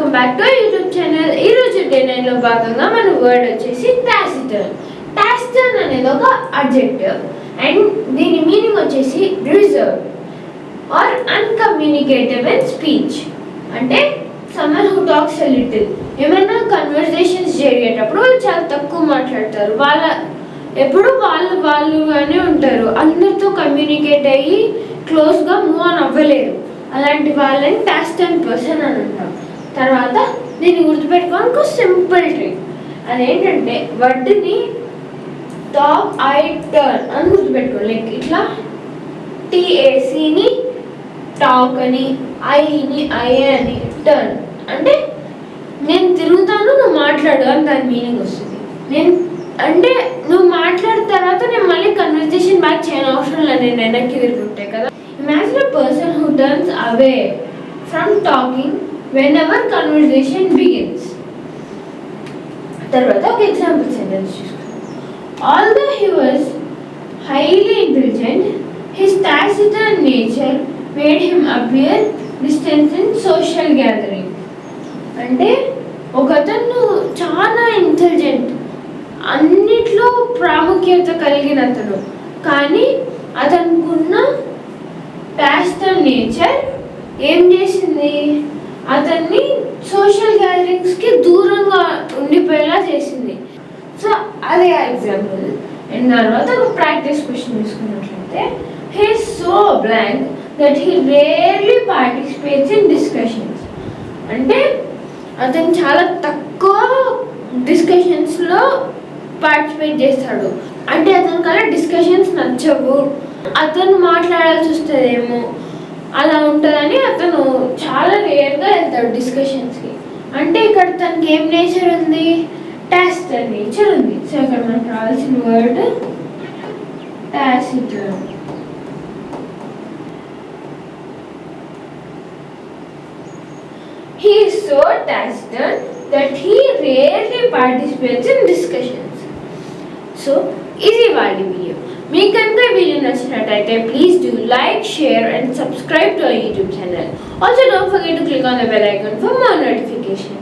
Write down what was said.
Welcome back to YouTube channel. ఈరోజు day 9లో భాగంగా మన వర్డ్ వచ్చేసి టాసిటర్న్. టాసిటర్న్ అనేది ఒక అడ్జెక్టివ్ అండ్ దీని మీనింగ్ వచ్చేసి రిజర్వ్ ఆర్ అన్కమ్యూనికేటివ్ ఇన్ స్పీచ్. అంటే someone who talks a little. ఏమైనా కన్వర్జేషన్స్ జరిగేటప్పుడు వాళ్ళు చాలా తక్కువ మాట్లాడతారు. ఎప్పుడు వాళ్ళుగానే ఉంటారు. అందరితో కమ్యూనికేట్ అయ్యి క్లోజ్గా మూవ్ ఆన్ అవ్వలేరు. అలాంటి వాళ్ళని టాసిటర్న్ పర్సన్ అని అంటాం. తర్వాత దీన్ని గుర్తుపెట్టుకోవడానికి ఒక సింపుల్ ట్రిక్. అదేంటంటే వర్డ్ని టాక్ ఐ టర్న్ అని గుర్తుపెట్టుకోండి. లైక్ ఇట్లా టీఏసీని టాక్ అని, ఐని ఐ అని, టర్న్ అంటే నేను తిరుగుతాను నువ్వు మాట్లాడు అని దాని మీనింగ్ వస్తుంది. అంటే నువ్వు మాట్లాడిన తర్వాత నేను మళ్ళీ కన్వర్జేషన్ బ్యాక్ చేయని అవసరం లేదు, నేను వెనక్కి తిరుగుంటాయి కదా. Imagine a person who turns away from talking whenever conversation begins. తర్వాత ఒక ఎగ్జాంపుల్ సెంటెన్స్ చూసుకుందాం. Although he was highly intelligent, his taciturn nature made him appear distant in social gathering. అంటే ఒకతను చాలా ఇంటెలిజెంట్, అన్నిట్లో ప్రాముఖ్యత కలిగిన అతను, కానీ అతనుకున్న టాసిటర్న్ నేచర్ ఏం చేసింది, అతన్ని సోషల్ గ్యాదరింగ్స్కి దూరంగా ఉండిపోయేలా చేసింది. సో అదే ఎగ్జాంపుల్. అండ్ తర్వాత ఒక ప్రాక్టీస్ క్వశ్చన్ తీసుకున్నట్లయితే, he is so blank that he rarely participates in discussions. అంటే అతను చాలా తక్కువ డిస్కషన్స్లో పార్టిసిపేట్ చేస్తాడు. అంటే అతని కల్లా డిస్కషన్స్ నచ్చవు, అతను మాట్లాడాల్సి వస్తుందేమో అలా ఉంటుందని అతను చాలా రేర్గా వెళ్తాడు డిస్కషన్స్కి. అంటే ఇక్కడ తనకి ఏం నేచర్ ఉంది, టాసిటర్న్ నేచర్ ఉంది. సో ఇక్కడ మనకు రావాల్సిన word టాసిటర్న్. He is so taciturn that he rarely participates in discussions. So ఇది వాడి వీడియో. మీకు కనుక వీడియో నచ్చినట్టయితే please do like, share and subscribe to our YouTube channel. Also don't forget to click on the bell icon for more notification.